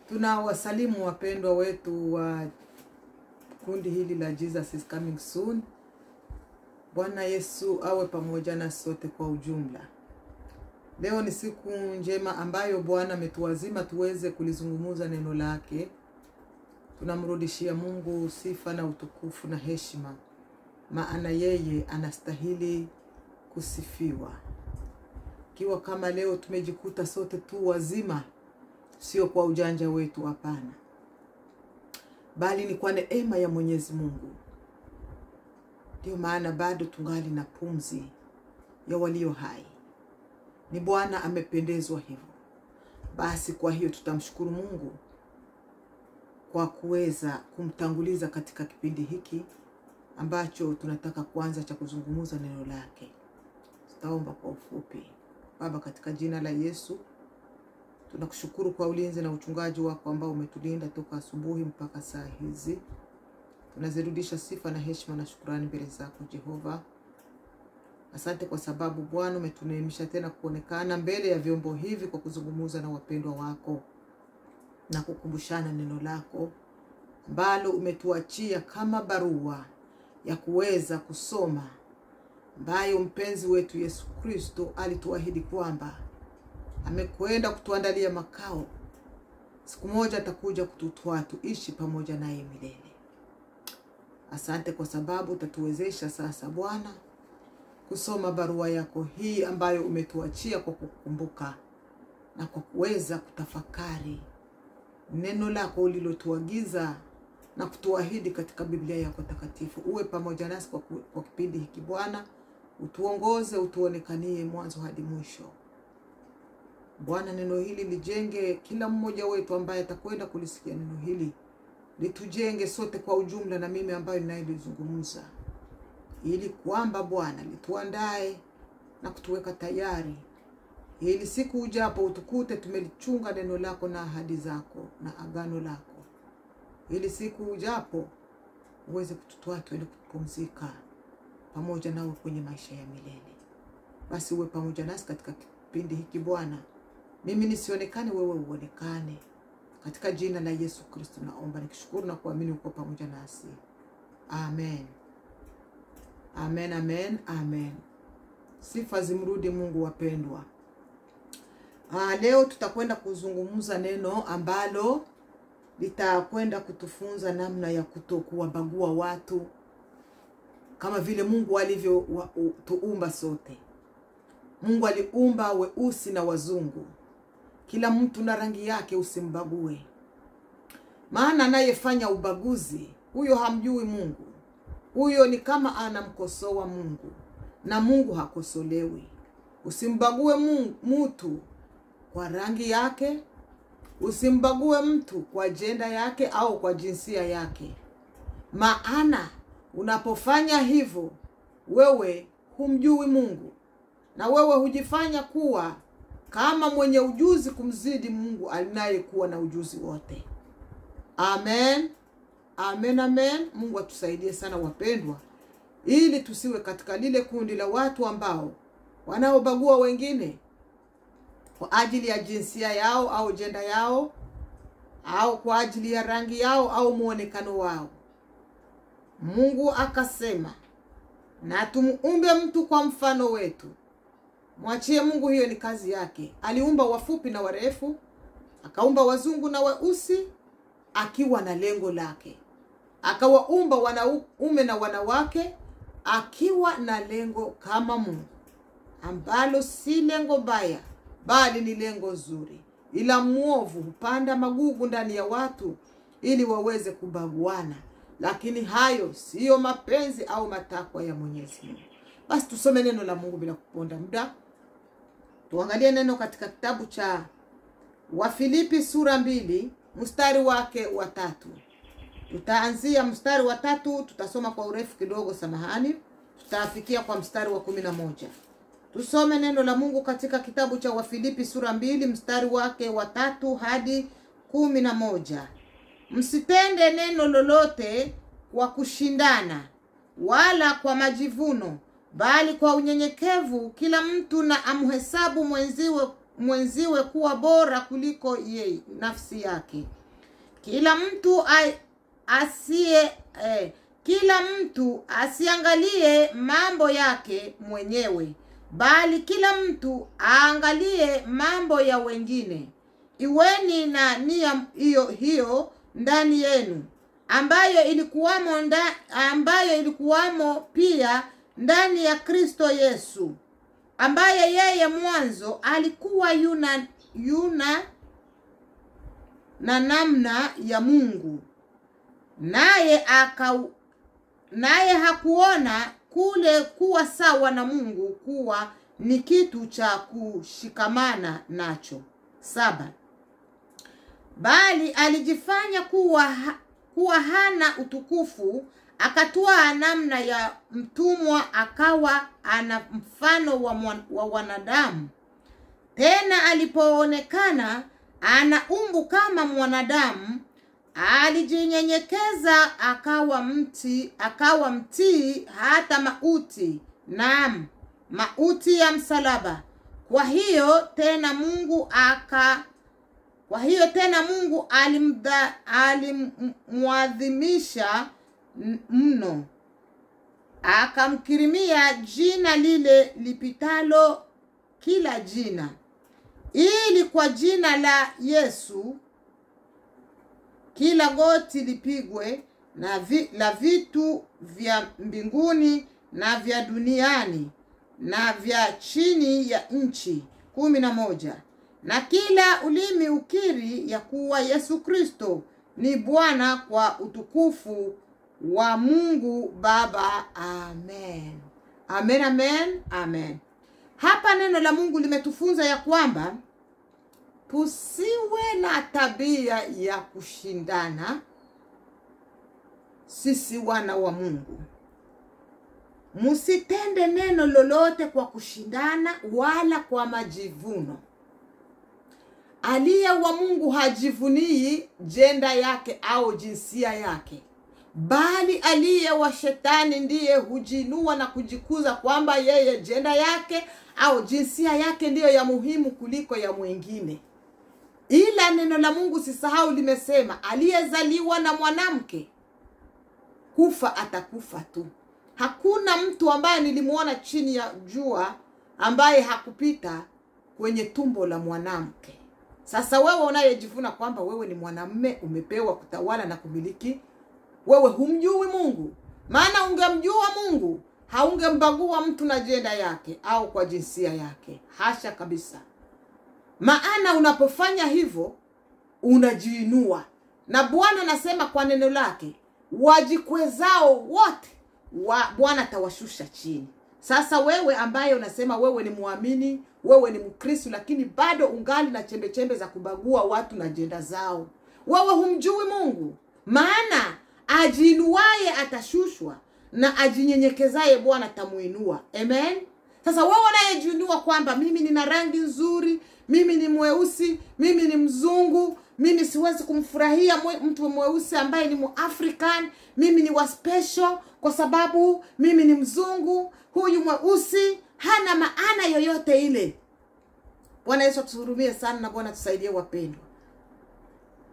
Tunawasalimu wapendwa wetu wa kundi hili la Jesus is coming soon. Bwana Yesu awe pamoja na sote kwa ujumla. Leo ni siku njema ambayo Bwana ametuwazima tuweze kulizungumza neno lake. Tunamrudishia Mungu sifa na utukufu na heshima, maana yeye anastahili kusifiwa. Kiwa kama leo tumejikuta sote tu wazima, sio kwa ujanja wetu, hapana, bali ni kwa neema ya Mwenyezi Mungu. Ndio maana bado tungali na pumzi ya walio hai. Ni Bwana amependezwa hivyo. Basi kwa hiyo tutamshukuru Mungu kwa kuweza kumtanguliza katika kipindi hiki ambacho tunataka kuanza cha kuzungumza neno lake. Tutaomba kwa ufupi. Baba, katika jina la Yesu, tunakushukuru kwa ulinzi na uchungaji wako ambao umetulinda toka asubuhi mpaka saa hizi. Tunazirudisha sifa na heshima na shukrani mbele zako Jehova. Asante kwa sababu Bwana umetuneemisha tena kuonekana mbele ya vyombo hivi kwa kuzungumza na wapendwa wako na kukumbushana neno lako ambalo umetuachia kama barua ya kuweza kusoma, ambayo mpenzi wetu Yesu Kristo alituahidi kwamba amekwenda kutuandalia makao. Siku moja atakuja kututwaa tuishi pamoja naye milele. Asante kwa sababu utatuwezesha sasa Bwana kusoma barua yako hii ambayo umetuachia kwa kukumbuka na kwa kuweza kutafakari neno lako ulilotuagiza na kutuahidi katika Biblia yako takatifu. Uwe pamoja nasi kwa kipindi hiki Bwana, utuongoze, utuonekanie mwanzo hadi mwisho. Bwana, neno hili lijenge kila mmoja wetu ambaye atakwenda kulisikia neno hili. Litujenge sote kwa ujumla na mimi ambaye ninayelizungumza, ili kwamba Bwana lituandae na kutuweka tayari ili siku ujapo utukute tumelichunga neno lako na ahadi zako na agano lako, ili siku ujapo uweze kututwaa tuende kupumzika pamoja nawe kwenye maisha ya milele. Basi uwe pamoja nasi katika kipindi hiki Bwana. Mimi nisionekane, wewe uonekane. Katika jina la Yesu Kristo naomba nikishukuru na kuamini uko pamoja nasi. Amen. Amen, amen, amen. Sifa zimrudi Mungu wapendwa. Leo tutakwenda kuzungumza neno ambalo litakwenda kutufunza namna ya kutokuwabagua watu kama vile Mungu alivyo tuumba sote. Mungu aliumba weusi na wazungu. Kila mtu na rangi yake, usimbague. Maana anayefanya ubaguzi, huyo hamjui Mungu. Huyo ni kama anamkosoa Mungu, na Mungu hakosolewi. Usimbague mtu kwa rangi yake, usimbague mtu kwa jenda yake au kwa jinsia yake. Maana unapofanya hivyo, wewe humjui Mungu, na wewe hujifanya kuwa kama mwenye ujuzi kumzidi Mungu anayekuwa na ujuzi wote. Amen. Amen, amen. Mungu atusaidie sana wapendwa, ili tusiwe katika lile kundi la watu ambao wanaobagua wengine kwa ajili ya jinsia yao au jenda yao, au kwa ajili ya rangi yao au muonekano wao. Mungu akasema, na tumuumbe mtu kwa mfano wetu. Mwachie Mungu, hiyo ni kazi yake. Aliumba wafupi na warefu, akaumba wazungu na weusi akiwa na lengo lake. Akawaumba wanaume na wanawake akiwa na lengo kama Mungu, ambalo si lengo baya bali ni lengo zuri. Ila muovu hupanda magugu ndani ya watu ili waweze kubaguana, lakini hayo siyo mapenzi au matakwa ya Mwenyezi Mungu. Basi tusome neno la Mungu bila kuponda muda. Tuangalie neno katika kitabu cha Wafilipi sura 2 mstari wake wa 3. Tutaanzia mstari wa 3, tutasoma kwa urefu kidogo, samahani. Tutafikia kwa mstari wa 11. Tusome neno la Mungu katika kitabu cha Wafilipi sura 2 mstari wake wa 3 hadi 11. Msitende neno lolote kwa kushindana wala kwa majivuno, bali kwa unyenyekevu kila mtu na amhesabu mwenziwe mwenziwe kuwa bora kuliko yeye nafsi yake. Kila mtu asiangalie mambo yake mwenyewe, bali kila mtu aangalie mambo ya wengine. Iweni na nia hiyo ndani yenu, ambayo ilikuwamo pia ndani ya Kristo Yesu, ambaye yeye mwanzo alikuwa yuna na namna ya Mungu, naye hakuona kule kuwa sawa na Mungu kuwa ni kitu cha kushikamana nacho. 7. Bali alijifanya kuwa hana utukufu, akatwaa namna ya mtumwa, akawa ana mfano wa wanadamu. Tena alipoonekana ana umbo kama mwanadamu, alijinyenyekeza akawa mtii hata mauti, naam, mauti ya msalaba. Kwa hiyo tena Mungu alimwadhimisha mno, akamkirimia jina lile lipitalo kila jina, ili kwa jina la Yesu kila goti lipigwe, la vitu vya mbinguni na vya duniani na vya chini ya nchi. 11. Na kila ulimi ukiri ya kuwa Yesu Kristo ni Bwana, kwa utukufu wa Mungu Baba. Amen. Amen, amen, amen. Hapa neno la Mungu limetufunza ya kwamba tusiwe na tabia ya kushindana sisi wana wa Mungu. Musitende neno lolote kwa kushindana wala kwa majivuno. Aliye wa Mungu hajivunii jenda yake au jinsia yake, bali aliye wa shetani ndiye hujinua na kujikuza kwamba yeye jenda yake au jinsia yake ndiyo ya muhimu kuliko ya mwingine. Ila neno la Mungu sisahau limesema, aliyezaliwa na mwanamke kufa atakufa tu. Hakuna mtu ambaye nilimuona chini ya jua ambaye hakupita kwenye tumbo la mwanamke. Sasa wewe unayejivuna kwamba wewe ni mwanamume umepewa kutawala na kumiliki, wewe humjui Mungu. Maana ungemjua Mungu, haungembagua mtu na jenda yake au kwa jinsia yake. Hasha kabisa. Maana unapofanya hivyo unajiinua. Na Bwana anasema kwa neno lake, wajikwezao wote Bwana atawashusha chini. Sasa wewe ambaye unasema wewe ni muamini, wewe ni Mkristo, lakini bado ungali na chembe za kubagua watu na jenda zao, wewe humjui Mungu. Maana ajiinuaye atashushwa na ajinyenyekezaye Bwana atamuinua. Amen. Sasa wewe unayejiinua kwamba mimi nina rangi nzuri, mimi ni mweusi, mimi ni mzungu, mimi siwezi kumfurahia mtu mweusi ambaye ni Muafrican, mimi ni wa special kwa sababu mimi ni mzungu, huyu mweusi hana maana yoyote ile. Bwana Yesu atuhurumie sana na Bwana tusaidie wapendwa.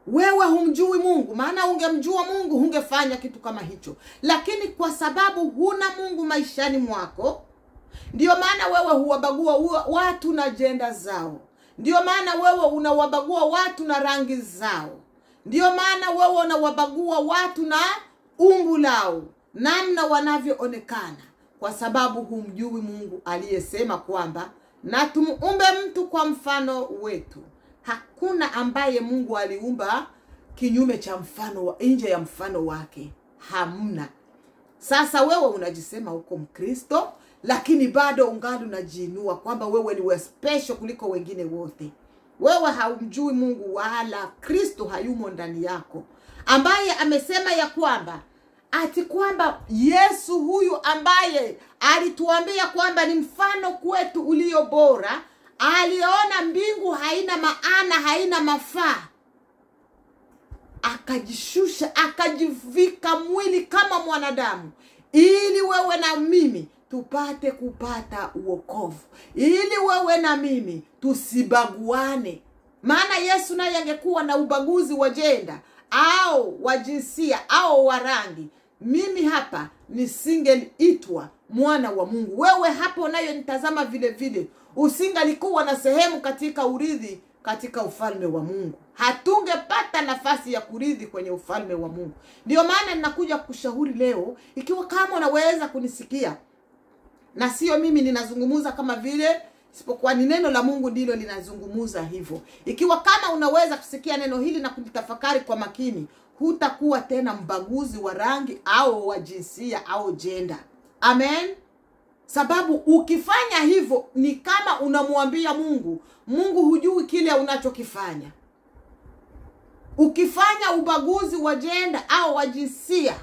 Wewe humjui Mungu, maana ungemjua Mungu hungefanya kitu kama hicho. Lakini kwa sababu huna Mungu maishani mwako, ndio maana wewe huwabagua watu na jenda zao. Ndio maana wewe unawabagua watu na rangi zao. Ndio maana wewe unawabagua watu na umbo lao, namna wanavyoonekana, kwa sababu humjui Mungu aliyesema kwamba na tumuumbe mtu kwa mfano wetu. Hakuna ambaye Mungu aliumba kinyume cha mfano, nje ya mfano wake. Hamna. Sasa wewe unajisema uko Mkristo, lakini bado ungali unajiinua kwamba wewe ni special kuliko wengine wote. Wewe haumjui Mungu, wala Kristo hayumo ndani yako, ambaye amesema ya kwamba kwamba Yesu huyu ambaye alituambia kwamba ni mfano kwetu ulio bora, aliona mbingu haina maana, haina mafaa, akajishusha, akajivika mwili kama mwanadamu, ili wewe na mimi tupate kupata uokovu, ili wewe na mimi tusibaguane. Maana Yesu naye angekuwa na ubaguzi wa jenda au wa jinsia au wa rangi, mimi hapa nisingeitwa mwana wa Mungu. Wewe hapo nayo nitazama vile vile usingalikuwa na sehemu katika urithi katika ufalme wa Mungu. Hatungepata nafasi ya kurithi kwenye ufalme wa Mungu. Ndio maana ninakuja kushauri leo, ikiwa kama unaweza kunisikia, na sio mimi ninazungumuza kama vile, isipokuwa ni neno la Mungu ndilo linazungumuza hivyo. Ikiwa kama unaweza kusikia neno hili na kulitafakari kwa makini, hutakuwa tena mbaguzi wa rangi au wa jinsia au jenda. Amen. Sababu ukifanya hivyo ni kama unamwambia Mungu, Mungu hujui kile unachokifanya. Ukifanya ubaguzi wa jenda au wa jinsia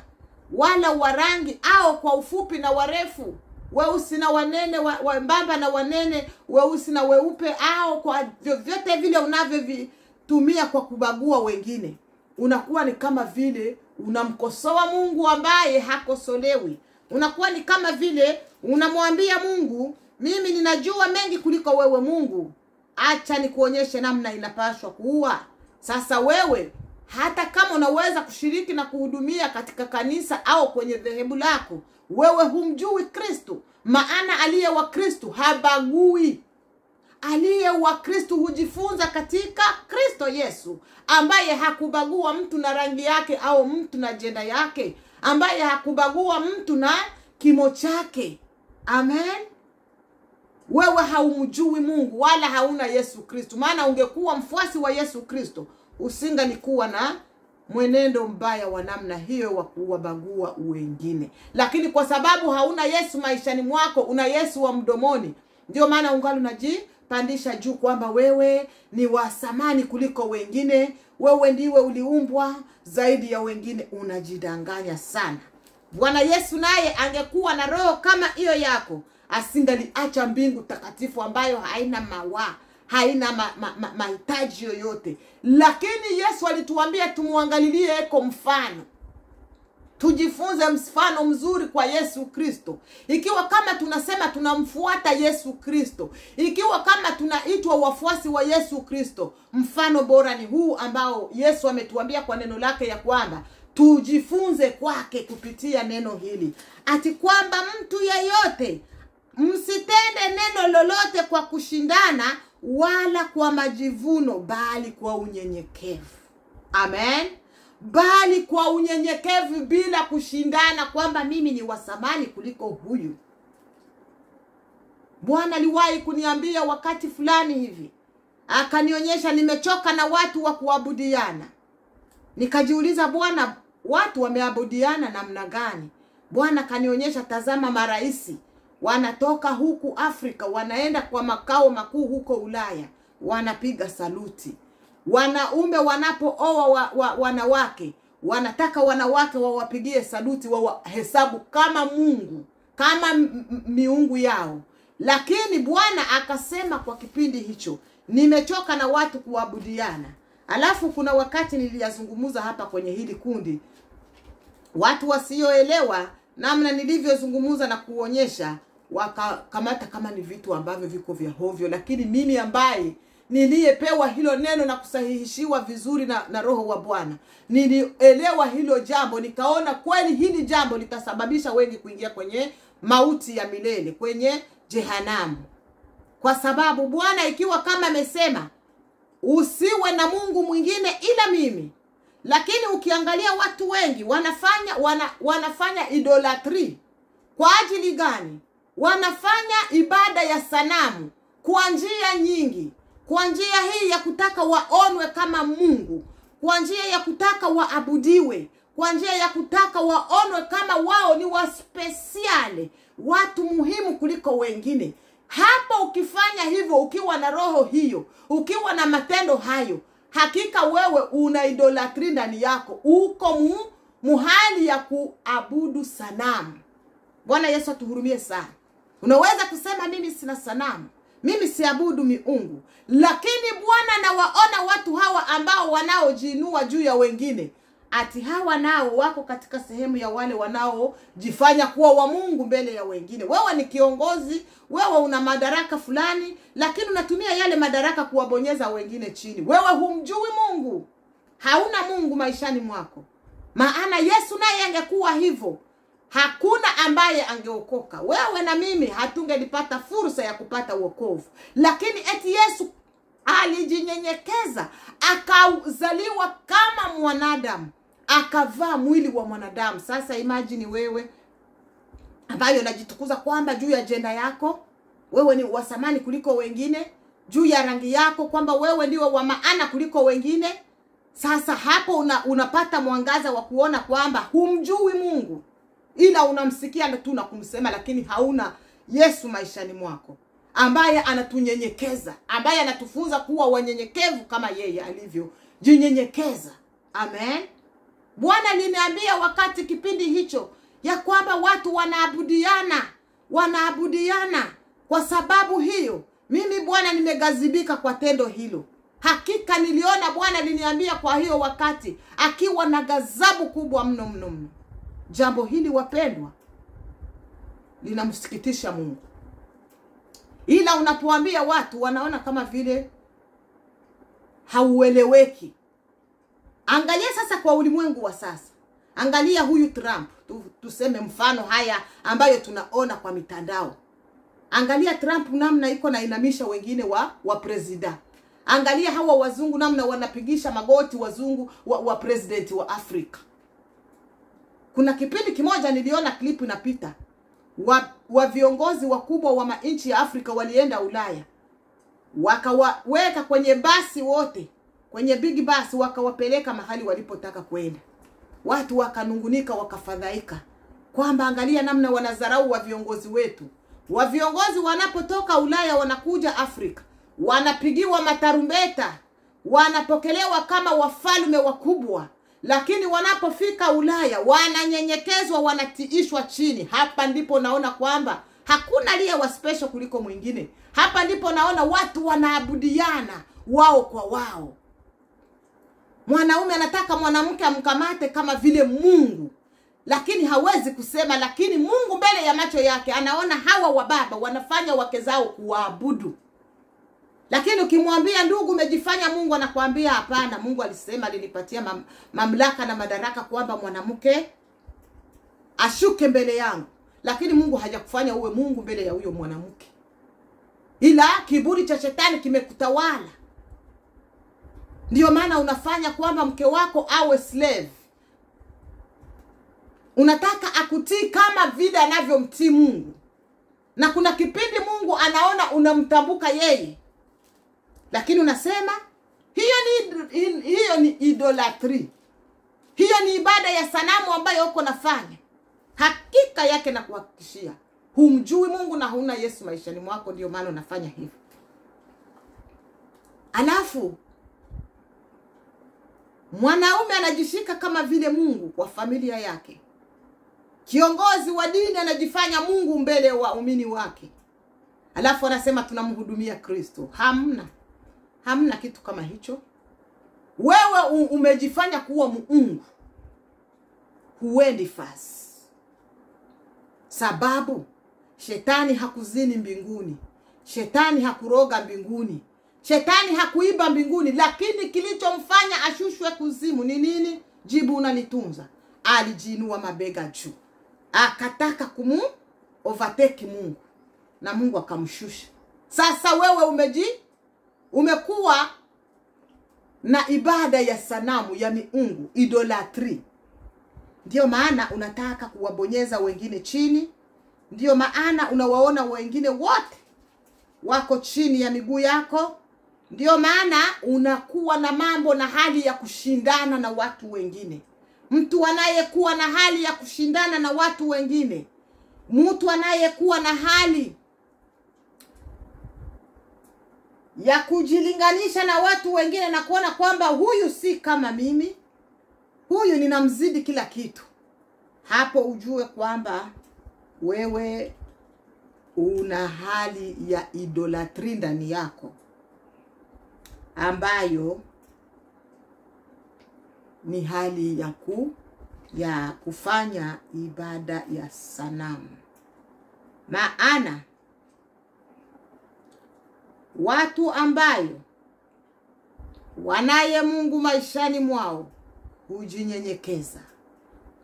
wala wa rangi, au kwa ufupi na warefu, weusi na wanene, wembamba na wanene, weusi na weupe, au kwa vyovyote vile unavyovitumia kwa kubagua wengine, unakuwa ni kama vile unamkosoa Mungu ambaye hakosolewi. Unakuwa ni kama vile unamwambia Mungu, mimi ninajua mengi kuliko wewe Mungu, acha nikuonyeshe namna inapaswa kuwa. Sasa wewe, hata kama unaweza kushiriki na kuhudumia katika kanisa au kwenye dhehebu lako, wewe humjui Kristo. Maana aliye wa Kristo habagui. Aliye wa Kristo hujifunza katika Kristo Yesu, ambaye hakubagua mtu na rangi yake au mtu na jenda yake, ambaye hakubagua mtu na kimo chake. Amen. Wewe haumjui Mungu wala hauna Yesu Kristo. Maana ungekuwa mfuasi wa Yesu Kristo, usingalikuwa na mwenendo mbaya wa namna hiyo wa kuwabagua wengine. Lakini kwa sababu hauna Yesu maishani mwako, una Yesu wa mdomoni, ndio maana ungali unajipandisha juu kwamba wewe ni wa thamani kuliko wengine, wewe ndiwe uliumbwa zaidi ya wengine. Unajidanganya sana. Bwana Yesu naye angekuwa na roho kama hiyo yako, asingaliacha mbingu takatifu ambayo haina haina mahitaji yoyote. Lakini Yesu alituambia tumuangalilie eko mfano. Tujifunze mfano mzuri kwa Yesu Kristo. Ikiwa kama tunasema tunamfuata Yesu Kristo, ikiwa kama tunaitwa wafuasi wa Yesu Kristo, mfano bora ni huu ambao Yesu ametuambia kwa neno lake ya kwamba tujifunze kwake kupitia neno hili. Ati kwamba mtu yeyote msitende neno lolote kwa kushindana wala kwa majivuno, bali kwa unyenyekevu. Amen. Bali kwa unyenyekevu, bila kushindana kwamba mimi ni wa thamani kuliko huyu. Bwana aliwahi kuniambia wakati fulani hivi, akanionyesha nimechoka na watu wa kuabudiana. Nikajiuliza, Bwana, watu wameabudiana namna gani? Bwana kanionyesha, tazama, maraisi wanatoka huku Afrika wanaenda kwa makao makuu huko Ulaya, wanapiga saluti. Wanaume wanapooa wanawake, wanataka wanawake wawapigie saluti, wahesabu kama Mungu, kama miungu yao. Lakini Bwana akasema kwa kipindi hicho, nimechoka na watu kuabudiana. Alafu kuna wakati niliyazungumuza hapa kwenye hili kundi, watu wasioelewa namna nilivyozungumuza na kuonyesha, wakakamata kama ni vitu ambavyo viko vya hovyo. Lakini mimi ambaye niliyepewa hilo neno na kusahihishiwa vizuri na Roho wa Bwana, nilielewa hilo jambo, nikaona kweli hili jambo litasababisha wengi kuingia kwenye mauti ya milele, kwenye jehanamu. Kwa sababu Bwana ikiwa kama amesema usiwe na Mungu mwingine ila mimi, lakini ukiangalia watu wengi wanafanya idolatry. Kwa ajili gani? Wanafanya ibada ya sanamu kwa njia nyingi. Kwa njia hii ya kutaka waonwe kama Mungu, kwa njia ya kutaka waabudiwe, kwa njia ya kutaka waonwe kama wao ni waspesiale, watu muhimu kuliko wengine. Hapo ukifanya hivyo, ukiwa na roho hiyo, ukiwa na matendo hayo, hakika wewe una idolatry ndani yako. Uko muhali ya kuabudu sanamu. Bwana Yesu atuhurumie sana. Unaweza kusema mimi sina sanamu, mimi siabudu miungu, lakini Bwana anawaona watu hawa ambao wanaojiinua juu ya wengine, ati hawa nao wako katika sehemu ya wale wanaojifanya kuwa wa Mungu mbele ya wengine. Wewe ni kiongozi, wewe una madaraka fulani, lakini unatumia yale madaraka kuwabonyeza wengine chini. Wewe humjui Mungu. Hauna Mungu maishani mwako. Maana Yesu naye angekuwa hivyo, hakuna ambaye angeokoka. Wewe na mimi hatungelipata fursa ya kupata wokovu. Lakini eti Yesu alijinyenyekeza, akazaliwa kama mwanadamu, akavaa mwili wa mwanadamu. Sasa imagine wewe ambayo unajitukuza kwamba juu ya ajenda yako wewe ni wa thamani kuliko wengine, juu ya rangi yako kwamba wewe ndio wa maana kuliko wengine. Sasa hapo unapata mwangaza wa kuona kwamba humjui Mungu, ila unamsikia tu na kumsema, lakini hauna Yesu maishani mwako ambaye anatunyenyekeza, ambaye anatufunza kuwa wanyenyekevu kama yeye alivyo jinyenyekeza. Amen. Bwana aliniambia wakati kipindi hicho ya kwamba watu wanaabudiana. Kwa sababu hiyo mimi Bwana nimegazibika kwa tendo hilo. Hakika niliona Bwana aliniambia kwa hiyo wakati akiwa na ghadhabu kubwa mno. Jambo hili wapendwa linamsikitisha Mungu. Ila unapoambia watu wanaona kama vile haueleweki. Angalia sasa kwa ulimwengu wa sasa. Angalia huyu Trump, tuseme mfano haya ambayo tunaona kwa mitandao. Angalia Trump namna iko na inamisha wengine wa president. Angalia hawa wazungu namna wanapigisha magoti wazungu wa president wa Afrika. Kuna kipindi kimoja niliona klipu inapita. Wa viongozi wakubwa wa nchi ya Afrika walienda Ulaya. Wakawaweka kwenye basi wote, kwenye big bus, wakawapeleka mahali walipotaka kwenda. Watu wakanungunika, wakafadhaika kwamba angalia namna wanadharau wa viongozi wetu. Wa viongozi wanapotoka Ulaya wanakuja Afrika, wanapigiwa matarumbeta, wanapokelewa kama wafalme wakubwa. Lakini wanapofika Ulaya wananyenyekezwa, wanatiishwa chini. Hapa ndipo naona kwamba hakuna aliye wa special kuliko mwingine. Hapa ndipo naona watu wanaabudiana wao kwa wao. Mwanaume anataka mwanamke amkamate kama vile Mungu, lakini hawezi kusema. Lakini Mungu mbele ya macho yake anaona hawa wababa wanafanya wake zao kuabudu. Lakini ukimwambia ndugu umejifanya Mungu, anakuambia hapana, Mungu alisema, alinipatia mamlaka na madaraka kwamba mwanamke ashuke mbele yangu. Lakini Mungu hajakufanya uwe Mungu mbele ya huyo mwanamke, ila kiburi cha shetani kimekutawala. Ndio maana unafanya kwamba mke wako awe slave. Unataka akutii kama vile anavyomtii Mungu. Na kuna kipindi Mungu anaona unamtambuka yeye, lakini unasema hiyo ni idolatry. Hiyo ni ibada ya sanamu ambayo uko nafanya. Hakika yake na kuhakikishia humjui Mungu na huna Yesu maishani mwako, ndio maana unafanya hivyo. Alafu mwanaume anajishika kama vile Mungu kwa familia yake. Kiongozi wa dini anajifanya Mungu mbele wa waumini wake. Alafu anasema tunamhudumia Kristo. Hamna kitu kama hicho. Wewe umejifanya kuwa Mungu, huendi fast. Sababu shetani hakuzini mbinguni, shetani hakuroga mbinguni, shetani hakuiba mbinguni. Lakini kilichomfanya ashushwe kuzimu ni nini? Jibu unanitunza. Alijiinua mabega juu, akataka overtake Mungu, na Mungu akamshusha. Sasa wewe umekuwa na ibada ya sanamu ya miungu, idolatry. Ndio maana unataka kuwabonyeza wengine chini. Ndio maana unawaona wengine wote wako chini ya miguu yako. Ndio maana unakuwa na mambo na hali ya kushindana na watu wengine. Mtu anayekuwa na hali ya kushindana na watu wengine, mtu anayekuwa na hali ya kujilinganisha na watu wengine na kuona kwamba huyu si kama mimi, huyu ninamzidi kila kitu, hapo ujue kwamba wewe una hali ya idolatry ndani yako ambayo ni hali ya kufanya ibada ya sanamu. Maana watu ambayo wanaye Mungu maishani mwao hujinyenyekeza,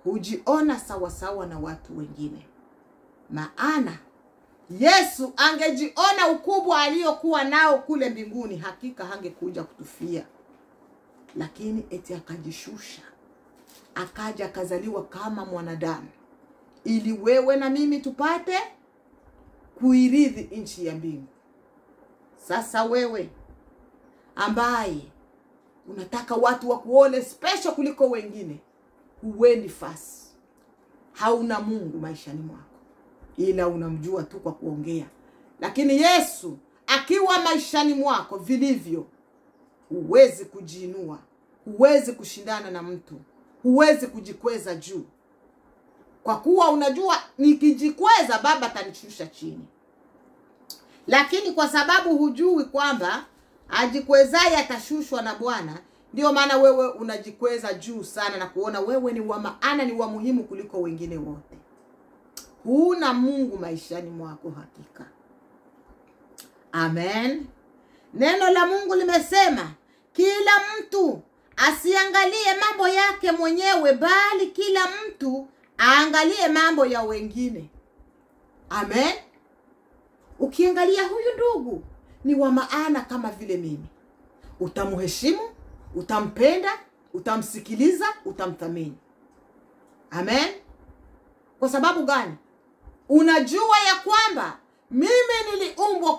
hujiona sawasawa na watu wengine. Maana Yesu angejiona ukubwa aliyokuwa nao kule mbinguni, hakika hangekuja kutufia. Lakini eti akajishusha, akaja akazaliwa kama mwanadamu, ili wewe na mimi tupate kuirithi nchi ya mbingu. Sasa wewe ambaye unataka watu wakuone special kuliko wengine, huendi fasi. Hauna Mungu maishani mwako, ila unamjua tu kwa kuongea. Lakini Yesu akiwa maishani mwako vilivyo, huwezi kujiinua, huwezi kushindana na mtu, huwezi kujikweza juu. Kwa kuwa unajua nikijikweza Baba atanishusha chini. Lakini kwa sababu hujui kwamba ajikwezaye atashushwa na Bwana, ndio maana wewe unajikweza juu sana na kuona wewe ni wa maana, ni wa muhimu kuliko wengine wote. Huna Mungu maishani mwako hakika. Amen. Neno la Mungu limesema kila mtu asiangalie mambo yake mwenyewe, bali kila mtu aangalie mambo ya wengine. Amen. Ukiangalia huyu ndugu ni wa maana kama vile mimi, utamheshimu, utampenda, utamsikiliza, utamthamini. Amen. Kwa sababu gani? Unajua ya kwamba mimi niliumbwa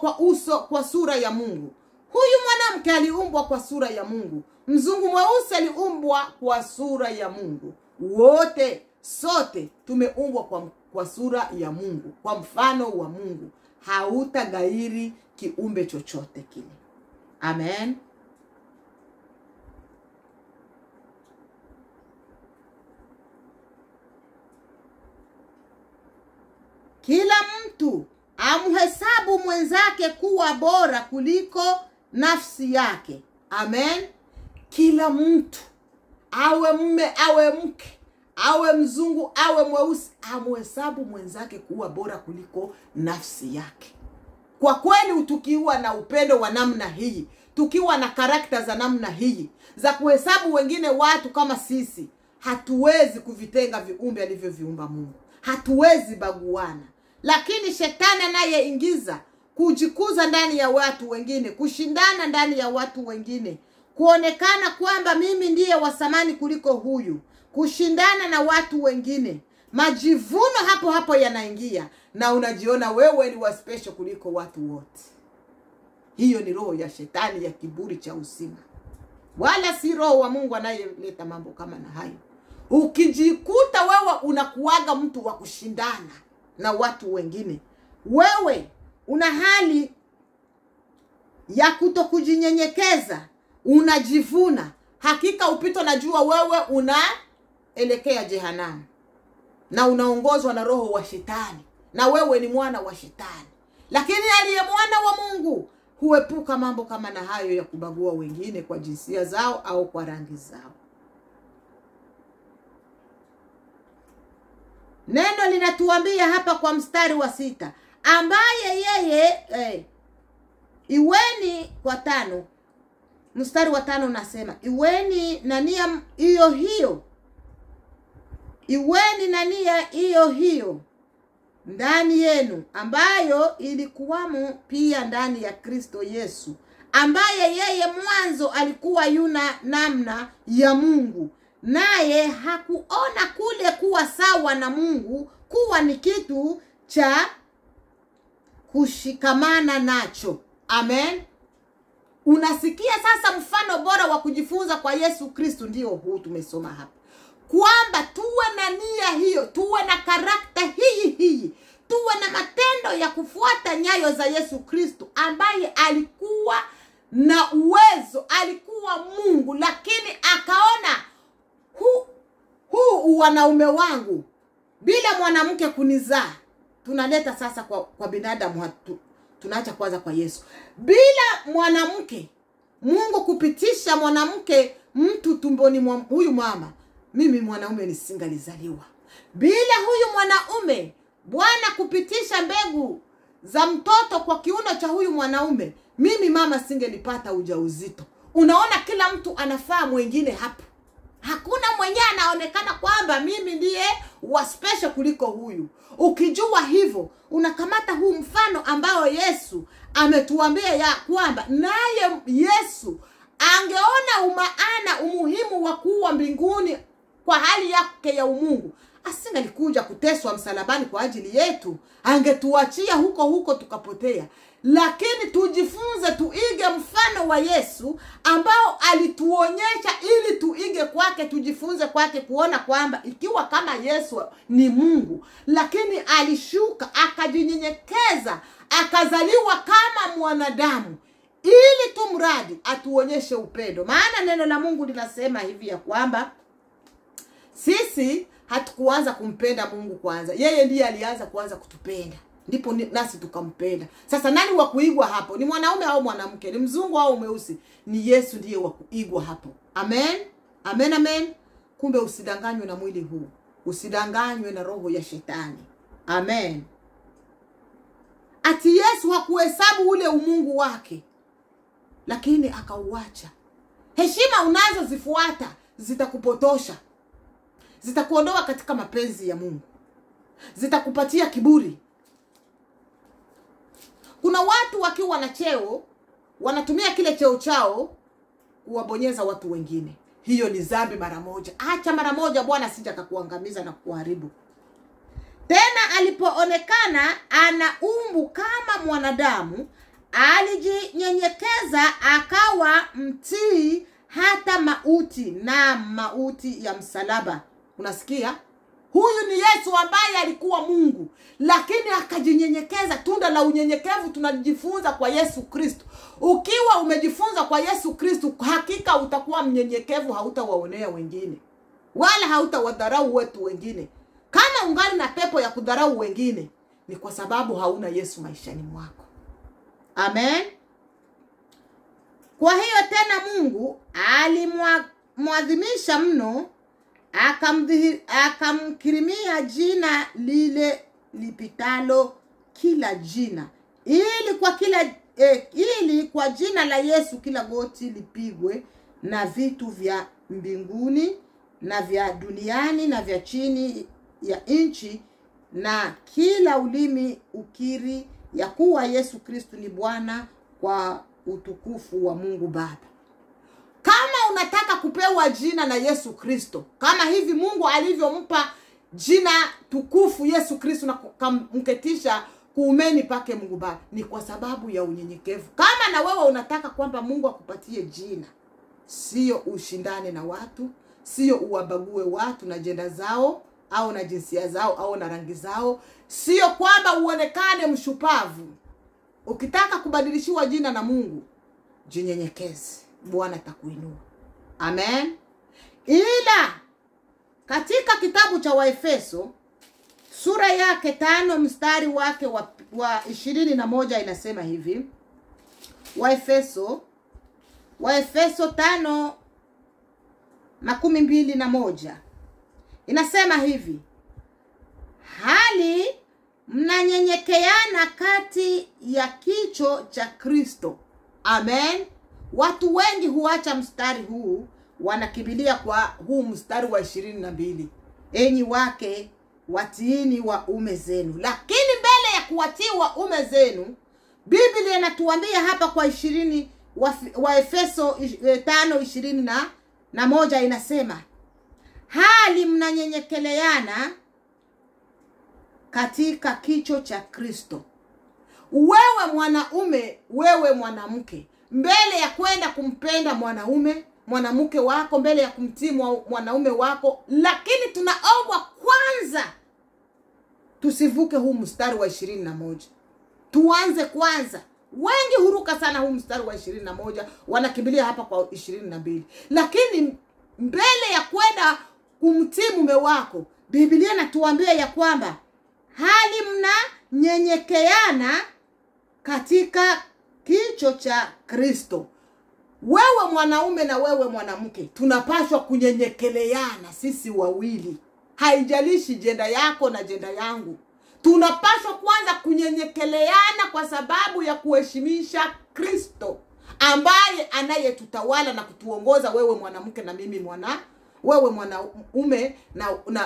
kwa sura ya Mungu. Huyu mwanamke aliumbwa kwa sura ya Mungu. Mzungu mweusi aliumbwa kwa sura ya Mungu. Wote sote tumeumbwa kwa sura ya Mungu, kwa mfano wa Mungu. Hautagairi kiumbe chochote kile. Amen. Kila mtu amhesabu mwenzake kuwa bora kuliko nafsi yake. Amen. Kila mtu, awe mume, awe mke, awe mzungu, awe mweusi, amhesabu mwenzake kuwa bora kuliko nafsi yake. Kwa kweli tukiwa na upendo wa namna hii, tukiwa na karakta za namna hii, za kuhesabu wengine watu kama sisi, hatuwezi kuvitenga viumbe alivyoviumba Mungu. Hatuwezi baguana. Lakini shetani anayeingiza kujikuza ndani ya watu wengine, kushindana ndani ya watu wengine, kuonekana kwamba mimi ndiye wa thamani kuliko huyu, kushindana na watu wengine, majivuno hapo hapo yanaingia, na unajiona wewe ni wa special kuliko watu wote. Hiyo ni roho ya shetani ya kiburi cha usima, wala si roho wa Mungu anayeleta mambo kama na hayo. Ukijikuta wewe unakuaga mtu wa kushindana na watu wengine, wewe una hali ya kutokujinyenyekeza, unajivuna, hakika upito najua wewe unaelekea jehanamu, na unaongozwa na roho wa shetani, na wewe ni mwana wa shetani. Lakini aliye mwana wa Mungu huepuka mambo kama na hayo ya kubagua wengine kwa jinsia zao au kwa rangi zao. Neno linatuambia hapa kwa mstari wa 6, ambaye yeye iweni kwa 5. Mstari wa 5 unasema iweni na nia hiyo hiyo. Iweni na nia hiyo hiyo ndani yenu, ambayo ilikuwamo pia ndani ya Kristo Yesu, ambaye yeye mwanzo alikuwa yuna namna ya Mungu, naye hakuona kule kuwa sawa na Mungu kuwa ni kitu cha kushikamana nacho. Amen. Unasikia sasa mfano bora wa kujifunza kwa Yesu Kristo ndio huu tumesoma hapa. Kwamba tuwe na nia hiyo, tuwe na karakta hii, tuwe na matendo ya kufuata nyayo za Yesu Kristo, ambaye alikuwa na uwezo, alikuwa Mungu, lakini akaona huu wanaume wangu bila mwanamke kunizaa, tunaleta sasa kwa binadamu, tunaacha kwanza kwa Yesu. Bila mwanamke, Mungu kupitisha mwanamke mtu tumboni mwa huyu mama, mimi mwanaume nisingalizaliwa. Bila huyu mwanaume Bwana kupitisha mbegu za mtoto kwa kiuno cha huyu mwanaume, mimi mama singelipata ujauzito. Unaona, kila mtu anafaa mwingine hapo. Hakuna mwenye anaonekana kwamba mimi ndiye wa special kuliko huyu. Ukijua hivyo, unakamata huu mfano ambao Yesu ametuambia ya kwamba naye Yesu angeona umuhimu wa kuwa mbinguni kwa hali yake ya umungu, asingalikuja kuteswa msalabani kwa ajili yetu. Angetuachia huko tukapotea. Lakini tujifunze, tuige mfano wa Yesu ambao alituonyesha ili tuige kwake, tujifunze kwake, kuona kwamba ikiwa kama Yesu ni Mungu, lakini alishuka akajinyenyekeza, akazaliwa kama mwanadamu, ili tumradi atuonyeshe upendo. Maana neno la Mungu linasema hivi ya kwamba sisi hatukuanza kumpenda Mungu kwanza. Yeye ndiye alianza kuanza kutupenda, ndipo nasi tukampenda. Sasa nani wa kuigwa hapo? Ni mwanaume au mwanamke? Ni mzungu au mweusi? Ni Yesu ndiye wa kuigwa hapo. Amen. Amen, amen. Kumbe usidanganywe na mwili huu. Usidanganywe na roho ya shetani. Amen. Ati Yesu hakuhesabu ule umungu wake, lakini akauacha. Heshima unazozifuata zitakupotosha. Zitakuondoa katika mapenzi ya Mungu. Zitakupatia kiburi. Kuna watu wakiwa na cheo, wanatumia kile cheo chao kuwabonyeza watu wengine. Hiyo ni dhambi mara moja. Acha mara moja, Bwana sija akakuangamiza na kuharibu. Tena alipoonekana ana umbu kama mwanadamu, alijinyenyekeza akawa mtii hata mauti, na mauti ya msalaba. Unasikia? Huyu ni Yesu ambaye alikuwa Mungu, lakini akajinyenyekeza. Tunda la unyenyekevu tunajifunza kwa Yesu Kristo. Ukiwa umejifunza kwa Yesu Kristo, hakika utakuwa mnyenyekevu, hautawaonea wengine, wala hautawadharau watu wengine. Kama ungali na pepo ya kudharau wengine, ni kwa sababu hauna Yesu maishani mwako. Amen. Kwa hiyo tena Mungu alimwadhimisha mno, akamkirimia jina lile lipitalo kila jina, ili kwa jina la Yesu kila goti lipigwe, na vitu vya mbinguni na vya duniani na vya chini ya nchi, na kila ulimi ukiri ya kuwa Yesu Kristo ni Bwana, kwa utukufu wa Mungu Baba. Kama unataka kupewa jina na Yesu Kristo, kama hivi Mungu alivyompa jina tukufu Yesu Kristo na kumketisha kuumeni pake Mungu Baba, ni kwa sababu ya unyenyekevu. Kama na wewe unataka kwamba Mungu akupatie jina, sio ushindane na watu, sio uwabague watu na jenda zao au na jinsia zao au na rangi zao, sio kwamba uonekane mshupavu. Ukitaka kubadilishiwa jina na Mungu, jinyenyekeze, Bwana atakuinua. Amen. Ila katika kitabu cha Waefeso sura yake 5 mstari wake wa 21 inasema hivi. Waefeso 5:21 inasema hivi: hali mnanyenyekeana kati ya kicho cha Kristo. Amen. Watu wengi huacha mstari huu, wanakimbilia kwa huu mstari wa 22. Enyi wake watiini waume zenu. Lakini mbele ya kuwatii waume zenu, Biblia inatuambia hapa kwa 20 wa Efeso 5:21 inasema, hali mnanyenyekeleana katika kicho cha Kristo. Wewe mwanaume, wewe mwanamke, mbele ya kwenda kumpenda mwanamke wako, mbele ya kumtii mwanaume wako, lakini tunaombwa kwanza tusivuke huu mstari wa 21. Tuanze kwanza. Wengi huruka sana huu mstari wa 21, wanakimbilia hapa kwa 22. Lakini mbele ya kwenda kumtii mume wako, Biblia inatuambia ya kwamba hali mnanyenyekeana katika kicho cha Kristo. wewe mwanaume na wewe mwanamke tunapaswa kunyenyekeleana sisi wawili. Haijalishi jenda yako na jenda yangu. Tunapaswa kwanza kunyenyekeleana kwa sababu ya kuheshimisha Kristo ambaye anayetutawala na kutuongoza, wewe mwanamke na mimi wewe mwanaume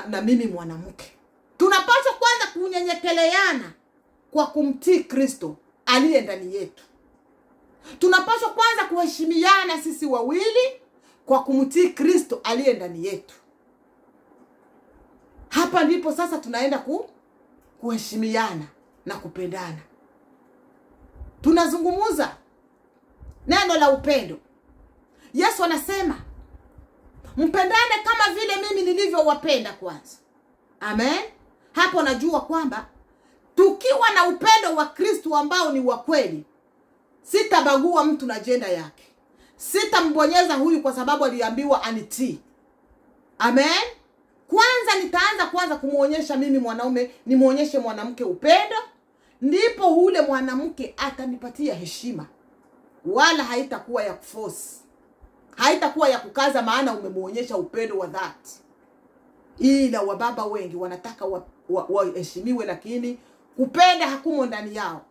na mimi mwanamke. Tunapaswa kwanza kunyenyekeleana kwa kumtii Kristo aliye ndani yetu. Tunapaswa kwanza kuheshimiana sisi wawili kwa kumtii Kristo aliye ndani yetu. Hapa ndipo sasa tunaenda kuheshimiana na kupendana. Tunazungumuza neno la upendo. Yesu anasema mpendane kama vile mimi nilivyowapenda kwanza. Amen. Hapo najua kwamba tukiwa na upendo wa Kristo ambao ni wa kweli, sitabagua mtu na jenda yake. Sitambonyeza huyu kwa sababu aliambiwa anitii. Amen. Kwanza nitaanza kumuonyesha mimi mwanaume, nimuonyeshe mwanamke upendo, ndipo ule mwanamke atanipatia heshima. Wala haitakuwa ya kuforce. Haitakuwa ya kukaza, maana umemuonyesha upendo wa dhati. Ila wababa wengi wanataka waheshimiwe, lakini kupenda hakumo ndani yao.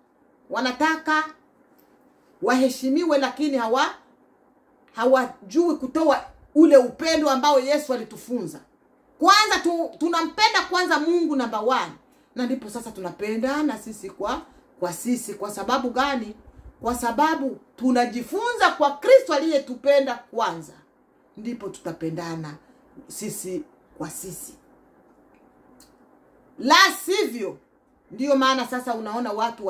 Wanataka waheshimiwe, lakini hawajui kutoa ule upendo ambao Yesu alitufunza. Kwanza tunampenda kwanza Mungu namba 1, na ndipo sasa tunapendana sisi kwa sisi. Kwa sababu gani? Kwa sababu tunajifunza kwa Kristo aliyetupenda kwanza, ndipo tutapendana sisi kwa sisi. La sivyo, ndio maana sasa unaona watu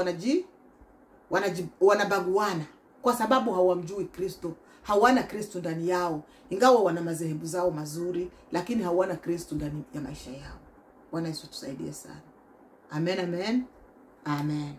wanabaguana kwa sababu hawamjui Kristo. Hawana Kristo ndani yao. Ingawa wana madhehebu zao mazuri, lakini hawana Kristo ndani ya maisha yao. Bwana Yesu tusaidie sana. Amen, amen. Amen.